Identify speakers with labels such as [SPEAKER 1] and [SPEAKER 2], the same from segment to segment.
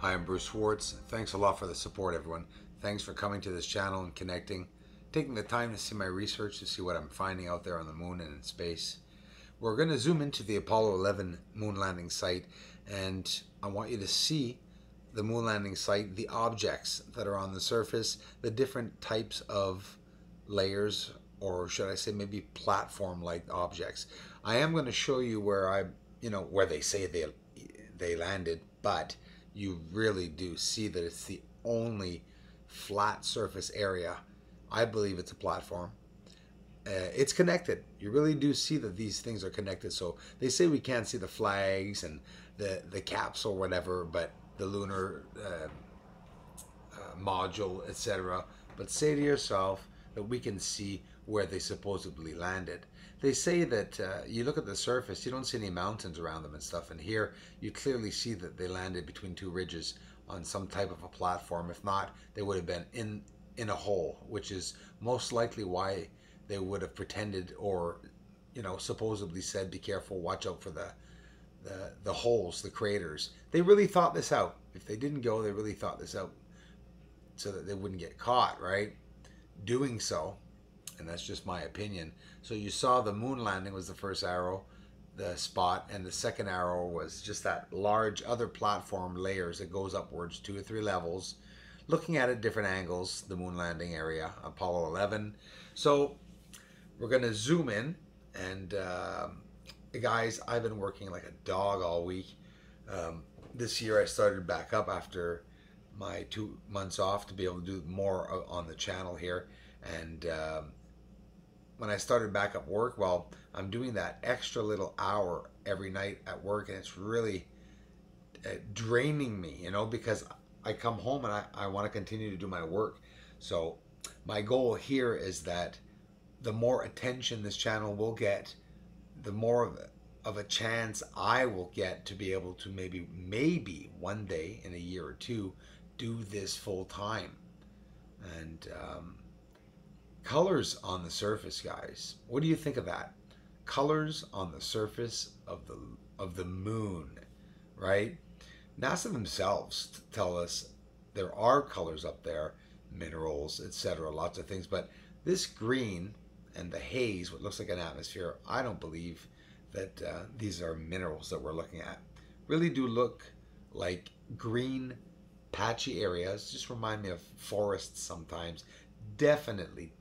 [SPEAKER 1] Hi, I'm Bruce Schwartz. Thanks a lot for the support, everyone. Thanks for coming to this channel and connecting, taking the time to see my research, to see what I'm finding out there on the moon and in space. We're going to zoom into the Apollo 11 moon landing site, and I want you to see the moon landing site, the objects that are on the surface, the different types of layers, or should I say maybe platform-like objects. I am going to show you where where they say they landed, but you really do see that it's the only flat surface area. I believe it's a platform. It's connected. You really do see that these things are connected. So they say we can't see the flags and the capsule or whatever, but the lunar module, etc. But say to yourself that we can see where they supposedly landed. They say that you look at the surface, you don't see any mountains around them and stuff, and here you clearly see that they landed between two ridges on some type of a platform. If not, they would have been in a hole, which is most likely why they would have pretended, or supposedly said, be careful, watch out for the holes, the craters. They really thought this out. If they didn't go, they really thought this out so that they wouldn't get caught, right? Doing so, and that's just my opinion. So you saw the moon landing was the first arrow, the spot, and the second arrow was just that large other platform layers that goes upwards 2 or 3 levels, looking at it different angles, the moon landing area, Apollo 11. So we're going to zoom in, and guys, I've been working like a dog all week. This year I started back up after my 2 months off to be able to do more on the channel here. And when I started back up work, well, I'm doing that extra little hour every night at work, and it's really draining me, because I come home and I want to continue to do my work. So my goal here is that the more attention this channel will get, the more of a chance I will get to be able to maybe one day in a year or two do this full time. And colors on the surface, guys. What do you think of that? Colors on the surface of the moon, right? NASA themselves tell us there are colors up there, minerals, etc., lots of things, but this green and the haze, what looks like an atmosphere, I don't believe that these are minerals that we're looking at. Really do look like green patchy areas, just remind me of forests sometimes. Definitely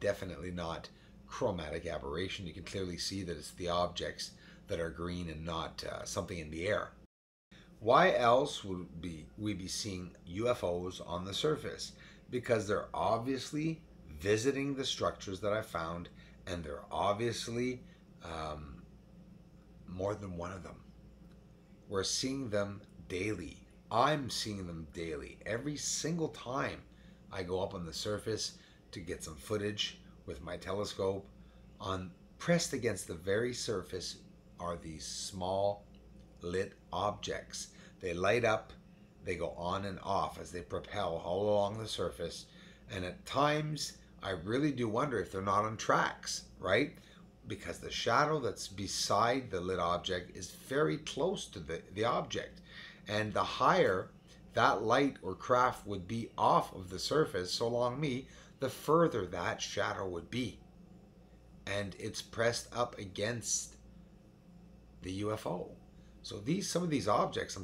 [SPEAKER 1] not chromatic aberration. You can clearly see that it's the objects that are green and not something in the air. Why else would we be seeing UFOs on the surface? Because they're obviously visiting the structures that I found, and they're obviously more than one of them. We're seeing them daily. I'm seeing them daily. Every single time I go up on the surface to get some footage with my telescope, pressed against the very surface are these small lit objects. They light up, they go on and off as they propel all along the surface, and at times I really do wonder if they're not on tracks, right? Because the shadow that's beside the lit object is very close to the object. And the higher that light or craft would be off of the surface, so along me, the further that shadow would be. And it's pressed up against the UFO. So some of these objects,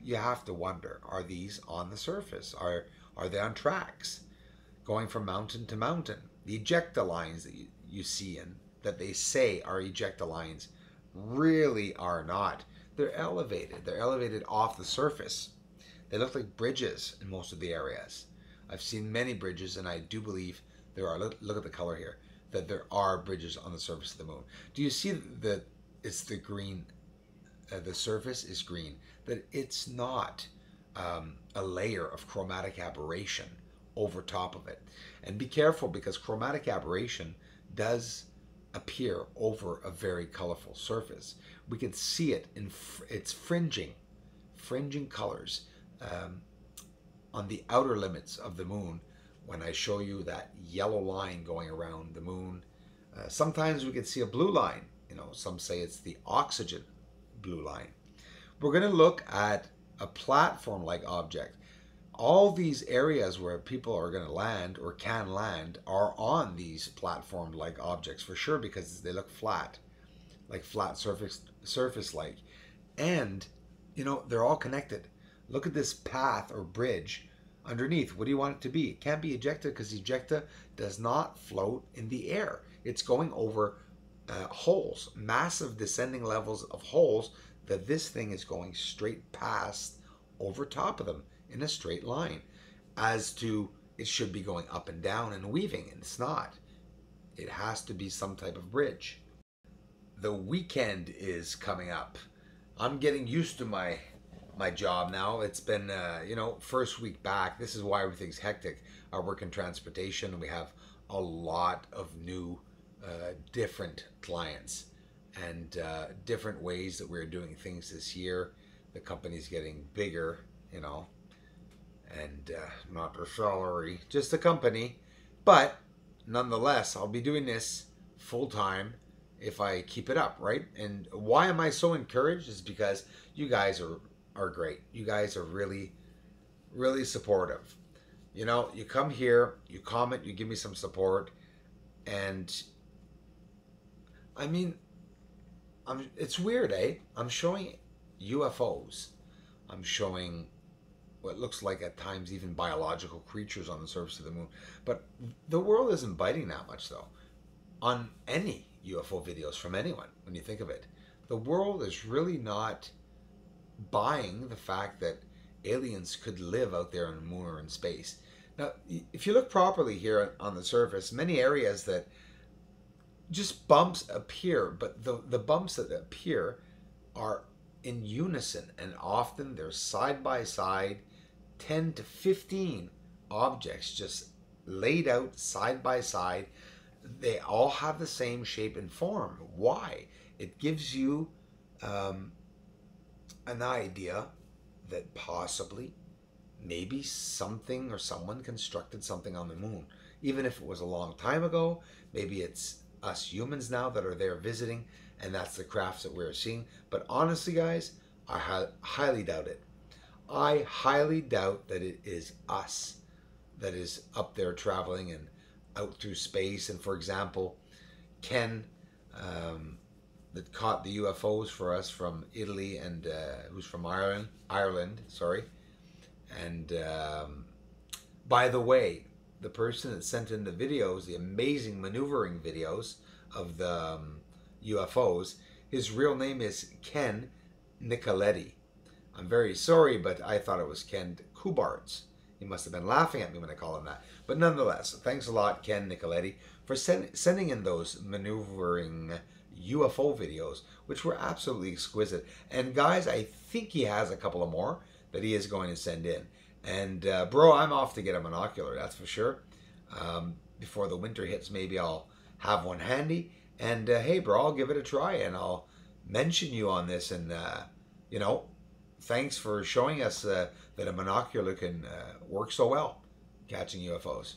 [SPEAKER 1] you have to wonder, are these on the surface? Are they on tracks going from mountain to mountain? The ejecta lines that you see that they say are ejecta lines really are not. They're elevated. They're elevated off the surface. They look like bridges in most of the areas. I've seen many bridges, and I do believe there are, look at the color here, that there are bridges on the surface of the moon. Do you see that it's the green, the surface is green, that it's not a layer of chromatic aberration over top of it? And be careful, because chromatic aberration does appear over a very colorful surface. We can see it in its fringing colors on the outer limits of the moon. When I show you that yellow line going around the moon, sometimes we can see a blue line. Some say it's the oxygen blue line. We're going to look at a platform-like object. All these areas where people are going to land or can land are on these platform-like objects for sure, because they look flat, like flat surface like. And they're all connected. Look at this path or bridge underneath. What do you want it to be? It can't be ejecta, because ejecta does not float in the air. It's going over holes, massive descending levels of holes that this thing is going straight past, over top of them in a straight line. As to, it should be going up and down and weaving, and it's not. It has to be some type of bridge. The weekend is coming up. I'm getting used to my job now. It's been first week back. This is why everything's hectic. I work in transportation. We have a lot of new different clients and different ways that we're doing things this year. The company's getting bigger, and not their salary, just the company. But nonetheless, I'll be doing this full time if I keep it up, right? And why am I so encouraged is because you guys are great. You guys are really, really supportive. You come here, you comment, you give me some support, and I mean, it's weird, eh? I'm showing UFOs. I'm showing what looks like at times even biological creatures on the surface of the moon. But the world isn't biting that much, though, on any UFO videos from anyone, when you think of it. The world is really not buying the fact that aliens could live out there on the moon or in space. Now, if you look properly here on the surface, many areas that just bumps appear, but the bumps that appear are in unison, and often they're side by side, 10 to 15 objects just laid out side by side. They all have the same shape and form. Why? It gives you an idea that possibly, maybe something or someone constructed something on the moon. Even if it was a long time ago, maybe it's us humans now that are there visiting, and that's the crafts that we're seeing. But honestly, guys, I highly doubt it. I highly doubt that it is us that is up there traveling and out through space. And for example, Ken, that caught the UFOs for us from Italy, and who's from Ireland, sorry. And by the way, the person that sent in the videos, the amazing maneuvering videos of the UFOs, his real name is Ken Nicoletti. I'm very sorry, but I thought it was Ken Kubarts. He must have been laughing at me when I called him that. But nonetheless, thanks a lot, Ken Nicoletti, for sending in those maneuvering UFO videos, which were absolutely exquisite. And guys, I think he has a couple of more that he is going to send in. And bro, I'm off to get a monocular, that's for sure. Before the winter hits, maybe I'll have one handy. And hey, bro, I'll give it a try, and I'll mention you on this. And thanks for showing us that a monocular can work so well catching UFOs.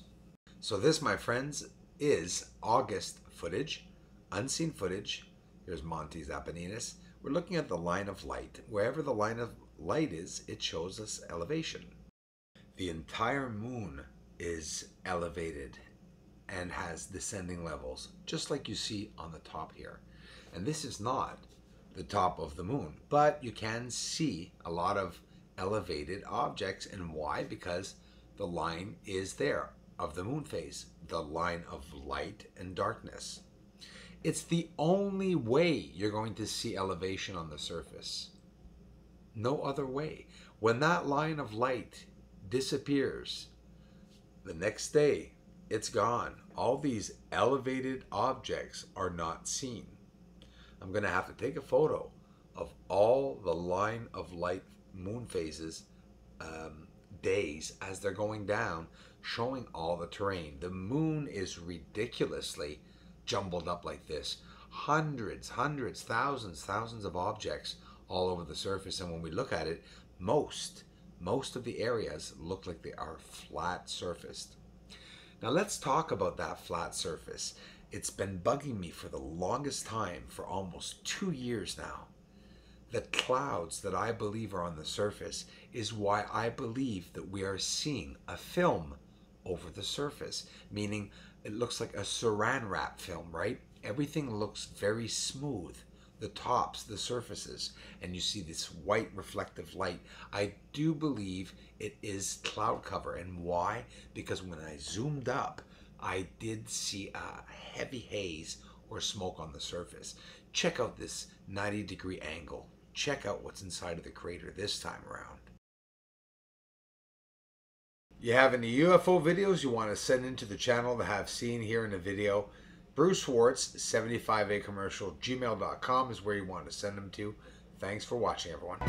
[SPEAKER 1] So this, my friends, is August footage, unseen footage. Here's Montes Apeninis. We're looking at the line of light. Wherever the line of light is, it shows us elevation. The entire moon is elevated and has descending levels, just like you see on the top here. And this is not the top of the moon, but you can see a lot of elevated objects. And why? Because the line is there of the moon phase, the line of light and darkness. It's the only way you're going to see elevation on the surface. No other way. When that line of light disappears, the next day it's gone. All these elevated objects are not seen. I'm going to have to take a photo of all the line of light moon phases days as they're going down, showing all the terrain. The moon is ridiculously jumbled up like this. Hundreds, thousands of objects all over the surface. And when we look at it, most of the areas look like they are flat surfaced. Now let's talk about that flat surface. It's been bugging me for the longest time, for almost 2 years now. The clouds that I believe are on the surface is why I believe that we are seeing a film over the surface, meaning it looks like a saran wrap film, right? Everything looks very smooth, the tops, the surfaces, and you see this white reflective light. I do believe it is cloud cover. And why? Because when I zoomed up, I did see a heavy haze or smoke on the surface. Check out this 90-degree angle. Check out what's inside of the crater this time around. You have any UFO videos you want to send into the channel to have seen here in the video? Bruce Schwartz, 75A Commercial, gmail.com is where you want to send them to. Thanks for watching, everyone.